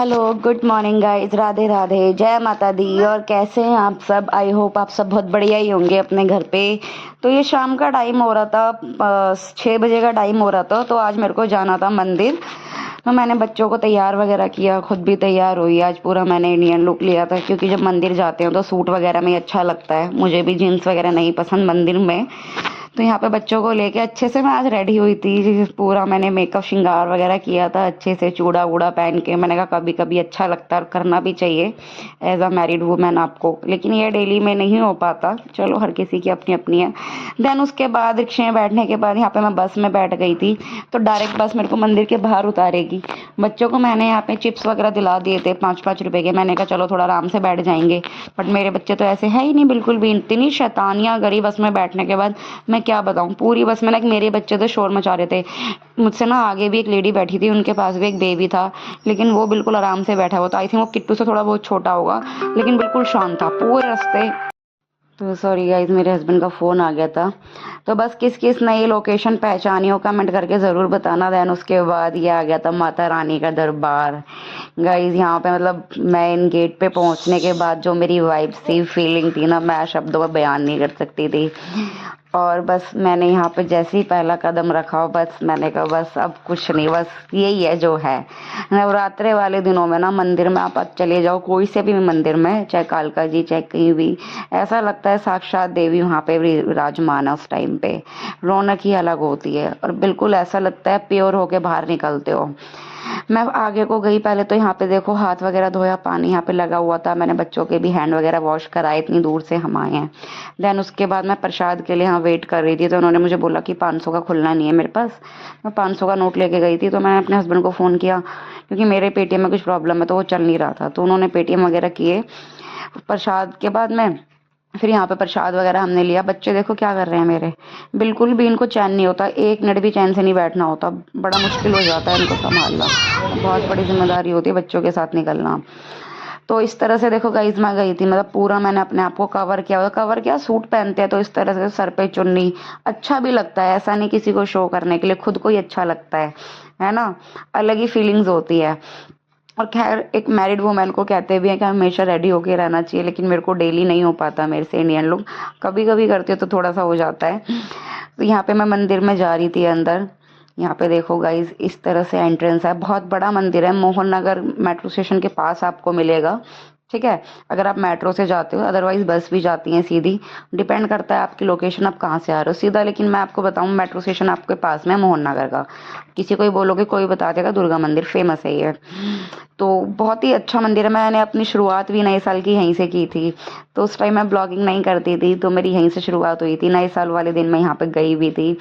Hello, good morning guys. Radhe Radhe, जय माता दी। और कैसे हैं आप सब? आई होप आप सब बहुत बढ़िया ही होंगे अपने घर पे। तो ये शाम का टाइम हो रहा था, 6 बजे का टाइम हो रहा था। तो आज मेरे को जाना था मंदिर। तो मैंने बच्चों को तैयार वगैरह किया, खुद भी तैयार हुई। आज पूरा मैंने इंडियन लुक लिया था, क्योंकि जब मंदिर जाते हो तो सूट वगैरह में अच्छा लगता है। मुझे भी जीन्स वगैरह नहीं पसंद मंदिर में। तो यहाँ पे बच्चों को लेके अच्छे से मैं आज रेडी हुई थी। पूरा मैंने मेकअप श्रृंगार वगैरह किया था अच्छे से, चूड़ा वूड़ा पहन के। मैंने कहा कभी कभी अच्छा लगता है और करना भी चाहिए एज अ मैरिड वुमेन आपको, लेकिन ये डेली में नहीं हो पाता। चलो, हर किसी की अपनी अपनी है। देन उसके बाद रिक्शे में बैठने के बाद यहाँ पे मैं बस में बैठ गई थी। तो डायरेक्ट बस मेरे को मंदिर के बाहर उतारेगी। बच्चों को मैंने यहाँ पे चिप्स वगैरह दिला दिए थे 5-5 रुपए के। मैंने कहा चलो थोड़ा आराम से बैठ जाएंगे। बट मेरे बच्चे तो ऐसे है ही नहीं बिल्कुल भी। इतनी शैतानियां करी बस में बैठने के बाद, मैं क्या बताऊं। पूरी बस में ना, मेरे बच्चे तो शोर मचा रहे थे। मुझसे ना आगे भी एक लेडी बैठी थी, उनके पास भी एक बेबी था, लेकिन वो बिल्कुल आराम से बैठा हुआ था। आई थिंक वो किट्टू से थोड़ा बहुत छोटा होगा, लेकिन बिल्कुल शांत था पूरे रास्ते। तो सॉरी गाइज, मेरे हस्बैंड का फ़ोन आ गया था। तो बस किस किस नई लोकेशन पहचानी हो कमेंट करके ज़रूर बताना। देन उसके बाद ये आ गया था माता रानी का दरबार। गाइज यहाँ पे मतलब मैं इन गेट पे पहुँचने के बाद जो मेरी वाइब सी फीलिंग थी ना, मैं शब्दों में बयान नहीं कर सकती थी। और बस मैंने यहाँ पे जैसे ही पहला कदम रखा, बस मैंने कहा बस अब कुछ नहीं, बस यही है जो है। नवरात्रे वाले दिनों में ना मंदिर में आप चले जाओ, कोई से भी मंदिर में, चाहे कालका जी चाहे कहीं भी, ऐसा लगता है साक्षात देवी वहाँ पे विराजमान है। उस टाइम पे रौनक ही अलग होती है और बिल्कुल ऐसा लगता है प्योर होके बाहर निकलते हो। मैं आगे को गई, पहले तो यहाँ पे देखो हाथ वगैरह धोया, पानी यहाँ पे लगा हुआ था। मैंने बच्चों के भी हैंड वगैरह वॉश कराए, इतनी दूर से हम आए हैं। देन उसके बाद मैं प्रसाद के लिए यहाँ वेट कर रही थी। तो उन्होंने मुझे बोला कि 500 का खुलना नहीं है मेरे पास। मैं 500 का नोट लेके गई थी। तो मैंने अपने हस्बैंड को फ़ोन किया, क्योंकि मेरे पेटीएम में कुछ प्रॉब्लम है तो वो चल नहीं रहा था। तो उन्होंने पेटीएम वगैरह किए। प्रसाद के बाद में फिर यहाँ पे प्रसाद वगैरह हमने लिया। बच्चे देखो क्या कर रहे हैं मेरे, बिल्कुल भी इनको चैन नहीं होता, एक मिनट भी चैन से नहीं बैठना होता। बड़ा मुश्किल हो जाता है इनको संभालना। बहुत बड़ी जिम्मेदारी होती है बच्चों के साथ निकलना। तो इस तरह से देखो गाइज, मैं गई थी, मतलब पूरा मैंने अपने आप को कवर किया हुआ। कवर किया, सूट पहनते हैं तो इस तरह से सर पे चुन्नी, अच्छा भी लगता है। ऐसा नहीं किसी को शो करने के लिए, खुद को ही अच्छा लगता है ना। अलग ही फीलिंग्स होती है। और खैर, एक मैरिड वुमेन को कहते भी हैं कि हमेशा रेडी होके रहना चाहिए, लेकिन मेरे को डेली नहीं हो पाता मेरे से इंडियन लुक। कभी कभी करती हूँ तो थोड़ा सा हो जाता है। तो यहाँ पे मैं मंदिर में जा रही थी अंदर। यहाँ पे देखो गाइज, इस तरह से एंट्रेंस है। बहुत बड़ा मंदिर है, मोहन नगर मेट्रो स्टेशन के पास आपको मिलेगा। ठीक है, अगर आप मेट्रो से जाते हो, अदरवाइज बस भी जाती हैं सीधी। डिपेंड करता है आपकी लोकेशन, आप कहाँ से आ रहे हो सीधा। लेकिन मैं आपको बताऊँ, मेट्रो स्टेशन आपके पास में है मोहन नगर का। किसी को ही बोलोगे, कोई बता देगा दुर्गा मंदिर फेमस है ये। तो बहुत ही अच्छा मंदिर है। मैंने अपनी शुरुआत भी नए साल की यहीं से की थी। तो उस टाइम मैं ब्लॉगिंग नहीं करती थी, तो मेरी यहीं से शुरुआत हुई थी। नए साल वाले दिन मैं यहाँ पे गई भी थी।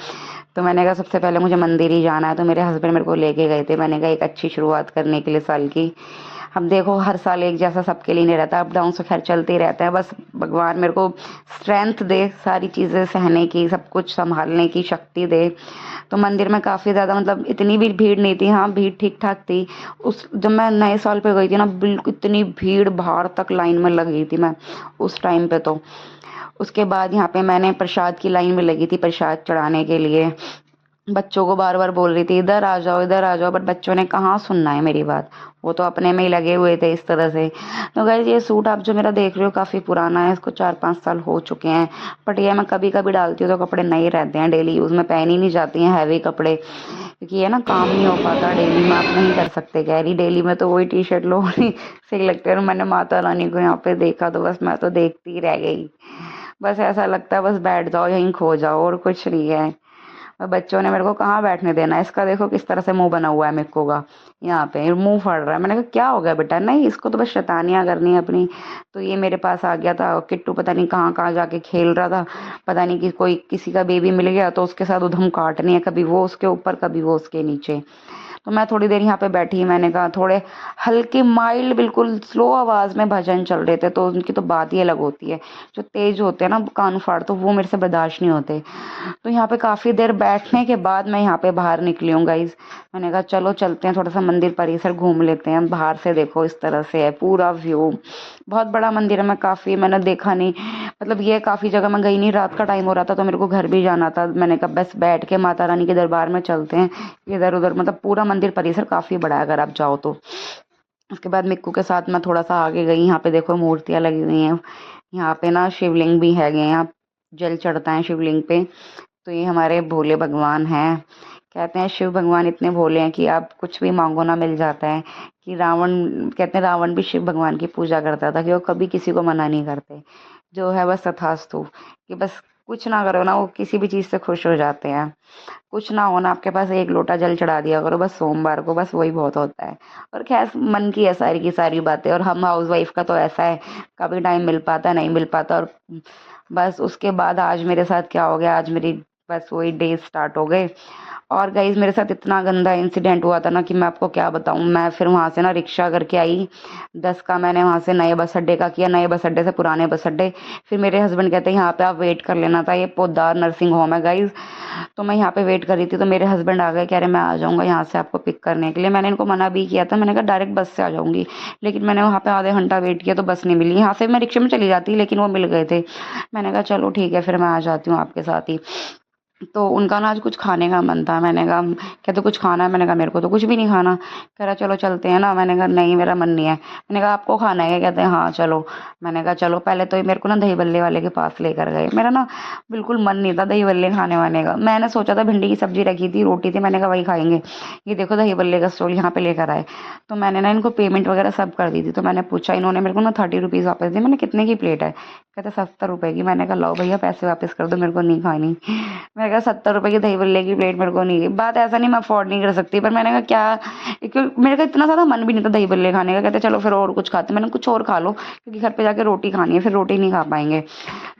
तो मैंने कहा सबसे पहले मुझे मंदिर ही जाना है। तो मेरे हस्बैंड मेरे को लेके गए थे। मैंने कहा एक अच्छी शुरुआत करने के लिए साल की। अब देखो, हर साल एक जैसा सबके लिए नहीं रहता, अप डाउन तो खैर चलते ही रहते हैं। बस भगवान मेरे को स्ट्रेंथ दे, सारी चीज़ें सहने की, सब कुछ संभालने की शक्ति दे। तो मंदिर में काफ़ी ज़्यादा, मतलब इतनी भी भीड़ नहीं थी। हाँ, भीड़ ठीक ठाक थी। उस जब मैं नए साल पे गई थी ना, बिल्कुल इतनी भीड़, बाहर तक लाइन में लगी थी मैं उस टाइम पे। तो उसके बाद यहाँ पे मैंने प्रसाद की लाइन में लगी थी प्रसाद चढ़ाने के लिए। बच्चों को बार बार बोल रही थी इधर आ जाओ, इधर आ जाओ, बट बच्चों ने कहाँ सुनना है मेरी बात। वो तो अपने में ही लगे हुए थे इस तरह से। तो गाइस, ये सूट आप जो मेरा देख रहे हो काफ़ी पुराना है, इसको 4-5 साल हो चुके हैं। बट ये मैं कभी कभी डालती हूँ तो कपड़े नए रहते हैं, डेली यूज़ में पहनी नहीं जाती हैं हैवी कपड़े, क्योंकि ये ना काम नहीं हो पाता डेली में। आप नहीं कर सकते कैरी डेली में, तो वही टी शर्ट लो सही लगते हैं। और मैंने माता रानी को यहाँ पे देखा तो बस मैं तो देखती ही रह गई। बस ऐसा लगता है बस बैठ जाओ, यहीं खो जाओ, और कुछ नहीं है। और बच्चों ने मेरे को कहाँ बैठने देना है। इसका देखो किस तरह से मुंह बना हुआ है मिक्कू का, यहाँ पे मुंह फड़ रहा है। मैंने कहा क्या हो गया बेटा? नहीं, इसको तो बस शैतानियां करनी है अपनी। तो ये मेरे पास आ गया था। किट्टू पता नहीं कहाँ कहाँ जाके खेल रहा था। पता नहीं कि कोई किसी का बेबी मिल गया तो उसके साथ उधम काटनी है, कभी वो उसके ऊपर कभी वो उसके नीचे। तो मैं थोड़ी देर यहाँ पे बैठी। मैंने कहा थोड़े हल्के माइल्ड, बिल्कुल स्लो आवाज में भजन चल रहे थे, तो उनकी तो बात ही अलग होती है। जो तेज होते हैं ना कान फाड़, तो वो मेरे से बर्दाश्त नहीं होते। तो यहाँ पे काफी देर बैठने के बाद मैं यहाँ पे बाहर निकली हूँ गाइज। मैंने कहा चलो चलते हैं, थोड़ा सा मंदिर परिसर घूम लेते हैं। बाहर से देखो इस तरह से है पूरा व्यू। बहुत बड़ा मंदिर है। मैं काफी मैंने देखा नहीं, मतलब ये काफी जगह मैं गई नहीं। रात का टाइम हो रहा था तो मेरे को घर भी जाना था। मैंने कहा बस बैठ के माता रानी के दरबार में चलते हैं। इधर उधर, मतलब पूरा मंदिर परिसर काफी बड़ा है अगर आप जाओ तो। उसके बाद मिक्कू के साथ मैं थोड़ा सा आगे गई। यहाँ पे देखो मूर्तियाँ लगी हुई हैं। यहाँ पे ना शिवलिंग भी है, यहाँ जल चढ़ता है शिवलिंग पे। तो ये हमारे भोले भगवान हैं। कहते हैं शिव भगवान इतने भोले हैं कि आप कुछ भी मांगो ना मिल जाता है। कि रावण, कहते हैं रावण भी शिव भगवान की पूजा करता था कि वो कभी किसी को मना नहीं करते। जो है बस तथास्तु, कि बस कुछ ना करो ना, वो किसी भी चीज़ से खुश हो जाते हैं। कुछ ना हो ना, आपके पास एक लोटा जल चढ़ा दिया करो बस सोमवार को, बस वही बहुत होता है। और खैर मन की है सारी की सारी बातें। और हम हाउस वाइफ का तो ऐसा है, कभी टाइम मिल पाता नहीं मिल पाता। और बस उसके बाद आज मेरे साथ क्या हो गया, आज मेरी बस वही डेज स्टार्ट हो गए। और गाइज मेरे साथ इतना गंदा इंसिडेंट हुआ था ना कि मैं आपको क्या बताऊं। मैं फिर वहां से ना रिक्शा करके आई 10 का, मैंने वहां से नए बस अड्डे का किया, नए बस अड्डे से पुराने बस अड्डे। फिर मेरे हस्बैंड कहते हैं यहाँ पे आप वेट कर लेना था, ये पोद्दार नर्सिंग होम है गाइज। तो मैं यहाँ पे वेट कर रही थी, तो मेरे हस्बैंड आ गए, कह रहे मैं आ जाऊंगा यहाँ से आपको पिक करने के लिए। मैंने इनको मना भी किया था, मैंने कहा डायरेक्ट बस से आ जाऊंगी। लेकिन मैंने वहाँ पे आधे घंटा वेट किया तो बस नहीं मिली। यहाँ से मैं रिक्शे में चली जाती लेकिन वो मिल गए थे। मैंने कहा चलो ठीक है, फिर मैं आ जाती हूँ आपके साथ ही। तो उनका ना आज कुछ खाने का मन था। मैंने कहा कहते कुछ खाना है, मैंने कहा मेरे को तो कुछ भी नहीं खाना। कह रहा चलो चलते हैं ना, मैंने कहा नहीं मेरा मन नहीं है। मैंने कहा आपको खाना है क्या? कहते हैं हाँ चलो। मैंने कहा चलो। पहले तो ये मेरे को ना दही बल्ले वाले के पास लेकर गए। मेरा ना बिल्कुल मन नहीं था दही बल्ले खाने वाने का। मैंने सोचा था भिंडी की सब्जी रखी थी, रोटी थी, मैंने कहा वही खाएंगे। ये देखो दही बल्ले का स्टॉल यहाँ पे लेकर आए। तो मैंने ना इनको पेमेंट वगैरह सब कर दी थी। तो मैंने पूछा, इन्होंने मेरे को ना 30 रुपीज़ वापस दिए। मैंने कितने की प्लेट है? कहते 70 रुपए की। मैंने कहा लो भैया पैसे वापस कर दो, मेरे को नहीं खानी। मैंने कहा 70 रुपए की दही बल्ले की प्लेट मेरे को नहीं। बात ऐसा नहीं मैं अफोर्ड नहीं कर सकती, पर मैंने कहा क्या, मेरे का इतना ज़्यादा मन भी नहीं था दही बल्ले खाने का। कहते चलो फिर और कुछ खाते। मैंने कुछ और खा लो क्योंकि घर पे जाके रोटी खानी है, फिर रोटी नहीं खा पाएंगे।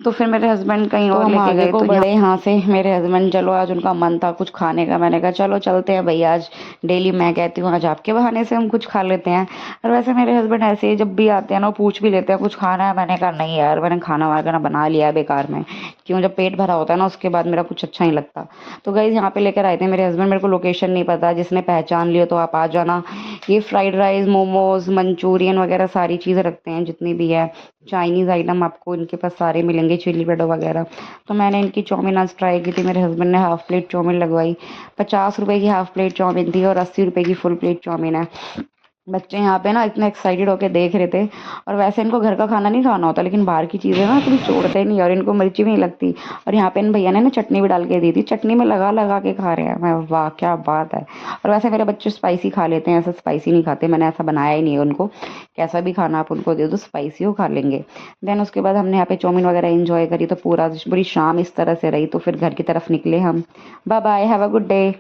तो फिर मेरे हस्बैंड कहीं और लेके गए। तो बड़े यहाँ से मेरे हस्बैंड, चलो आज उनका मन था कुछ खाने का। मैंने कहा चलो चलते हैं भैया, आज डेली मैं कहती हूँ आज आपके बहाने से हम कुछ खा लेते हैं। और वैसे मेरे हस्बैंड ऐसे ही जब भी आते हैं ना पूछ भी लेते हैं कुछ खाना है। मैंने कहा नहीं यार, मैंने खाना वाना बना लिया है बेकार में। क्यों, जब पेट भरा होता है ना उसके बाद मेरा कुछ अच्छा नहीं लगता। तो गाइज यहाँ पे लेकर आए थे मेरे हस्बैंड। मेरे को लोकेशन नहीं पता, जिसने पहचान लियो तो आप आ जाना। ये फ्राइड राइस, मोमोज, मंचूरियन वगैरह सारी चीज़ें रखते हैं जितनी भी है। चाइनीज़ आइटम आपको इनके पास सारे मिलेंगे, चिली बटर वगैरह। तो मैंने इनकी चाउमीन आज ट्राई की थी। मेरे हस्बैंड ने हाफ प्लेट चाउमीन लगवाई। 50 रुपए की हाफ प्लेट चाउमीन थी और 80 रुपए की फुल प्लेट चाउमीन है। बच्चे यहाँ पे ना इतने एक्साइटेड होके देख रहे थे। और वैसे इनको घर का खाना नहीं खाना होता, लेकिन बाहर की चीज़ें ना कभी छोड़ते नहीं और इनको मिर्ची भी नहीं लगती। और यहाँ पे इन भैया ने ना चटनी भी डाल के दी थी, चटनी में लगा लगा के खा रहे हैं। मैं वाह क्या बात है। और वैसे मेरे बच्चे स्पाइसी खा लेते हैं, ऐसा स्पाइसी नहीं खाते। मैंने ऐसा बनाया ही नहीं है उनको, कैसा भी खाना आप उनको दे दो स्पाइसी वो खा लेंगे। देन उसके बाद हमने यहाँ पे चाउमीन वगैरह इंजॉय करी। तो पूरी शाम इस तरह से रही। तो फिर घर की तरफ निकले हम। Bye bye, have a good day.